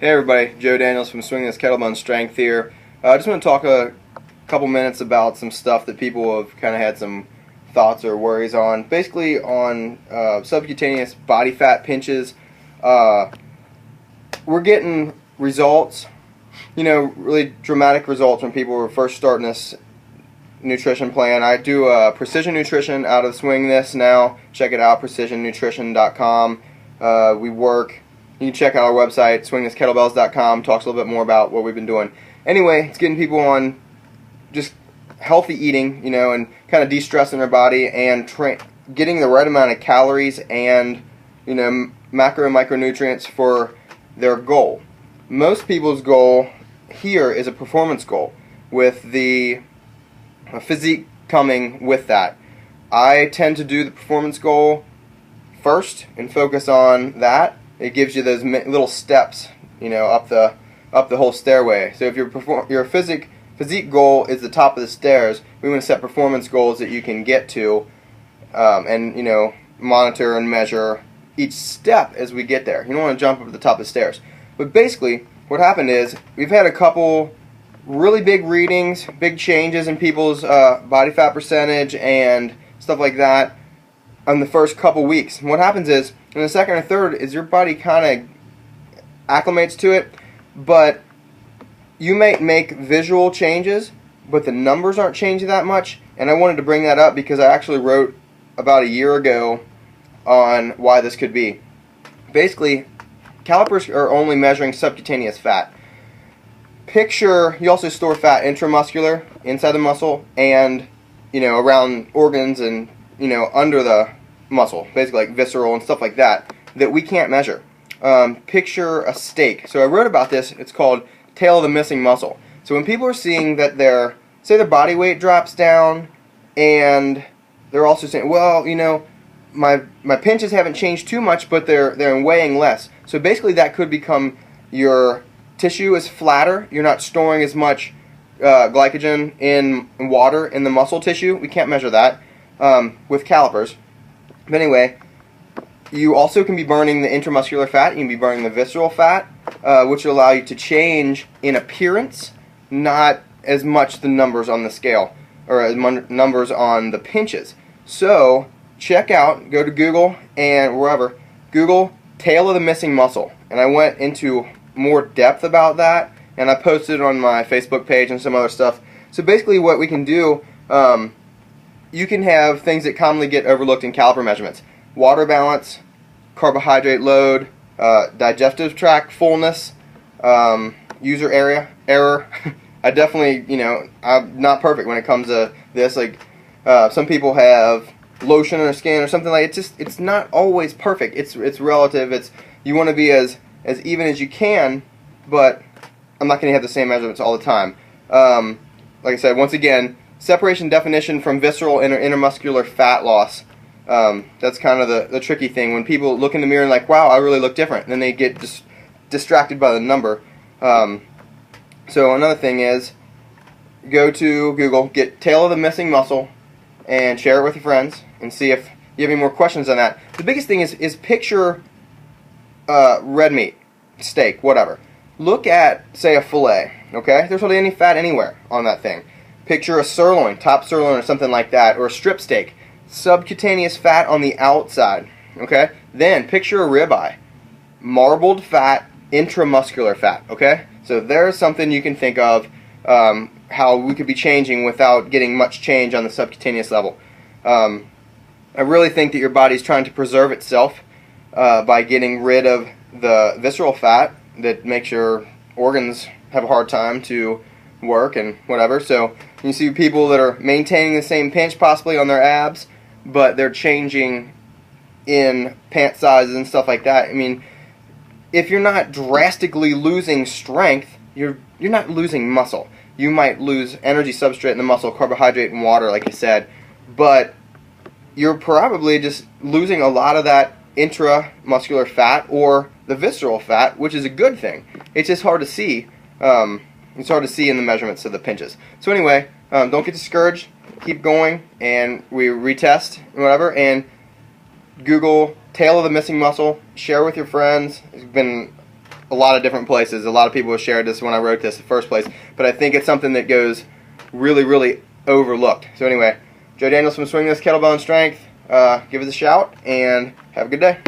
Hey everybody, Joe Daniels from Swing This Kettlebell Strength here. I just want to talk a couple minutes about some stuff that people have kind of had some thoughts or worries on. Basically on subcutaneous body fat pinches. We're getting results, really dramatic results when people are first starting this nutrition plan. I do precision nutrition out of Swing This now. Check it out, precisionnutrition.com. We work. You can check out our website, swingthiskettlebells.com. Talks a little bit more about what we've been doing. Anyway, it's getting people on just healthy eating, and kind of de-stressing their body and getting the right amount of calories and, macro and micronutrients for their goal. Most people's goal here is a performance goal with the physique coming with that. I tend to do the performance goal first and focus on that. It gives you those little steps, up the whole stairway. So if your physique goal is the top of the stairs, we want to set performance goals that you can get to, and monitor and measure each step as we get there. You don't want to jump up to the top of the stairs. But basically, what happened is we've had a couple really big readings, big changes in people's body fat percentage and stuff like that on the first couple weeks. And what happens is, in the second or third, is your body kind of acclimates to it, but you may make visual changes, but the numbers aren't changing that much. And I wanted to bring that up because I actually wrote about a year ago on why this could be. Basically, calipers are only measuring subcutaneous fat. Picture, you also store fat intramuscular, inside the muscle, and, around organs and, under the muscle, basically like visceral and stuff like that we can't measure. Picture a steak. So I wrote about this. It's called tail of the missing muscle. So when people are seeing that their body weight drops down, and they're also saying, well, my pinches haven't changed too much, but they're weighing less. So basically that could become your tissue is flatter. You're not storing as much glycogen in water in the muscle tissue. We can't measure that with calipers. But anyway, you also can be burning the intramuscular fat. You can be burning the visceral fat, which will allow you to change in appearance, not as much the numbers on the scale, or as numbers on the pinches. So check out, go to Google and wherever, Google tail of the missing muscle. And I went into more depth about that, and I posted it on my Facebook page and some other stuff. So basically what we can do, you can have things that commonly get overlooked in caliper measurements. Water balance, carbohydrate load, digestive tract fullness, user area, error. I definitely, I'm not perfect when it comes to this. Like, some people have lotion on their skin or something like it. It's not always perfect. It's relative. You want to be as even as you can, but I'm not going to have the same measurements all the time. Like I said, once again, separation definition from visceral and intramuscular fat loss. That's kind of the tricky thing. When people look in the mirror and like, wow, I really look different, and then they get distracted by the number. So another thing is, go to Google, get tail of the missing muscle, and share it with your friends, and see if you have any more questions on that. The biggest thing is picture red meat, steak, whatever. Look at, say, a fillet, okay? There's hardly any fat anywhere on that thing. Picture a sirloin, top sirloin or something like that, or a strip steak. Subcutaneous fat on the outside, okay? Then picture a ribeye. Marbled fat, intramuscular fat, okay? So there's something you can think of, how we could be changing without getting much change on the subcutaneous level. I really think that your body's trying to preserve itself by getting rid of the visceral fat that makes your organs have a hard time to work and whatever. So you see people that are maintaining the same pinch possibly on their abs, but they're changing in pant sizes and stuff like that. I mean, if you're not drastically losing strength, you're not losing muscle. You might lose energy substrate in the muscle, carbohydrate and water, like I said, but you're probably just losing a lot of that intramuscular fat or the visceral fat, which is a good thing. It's just hard to see. It's hard to see in the measurements of the pinches. So anyway, don't get discouraged. Keep going, and we retest and whatever. And Google tail of the missing muscle. Share with your friends. It's been a lot of different places. A lot of people have shared this when I wrote this in the first place, but I think it's something that goes really, really overlooked. So anyway, Joe Daniels from Swing This Kettlebell and Strength. Give us a shout and have a good day.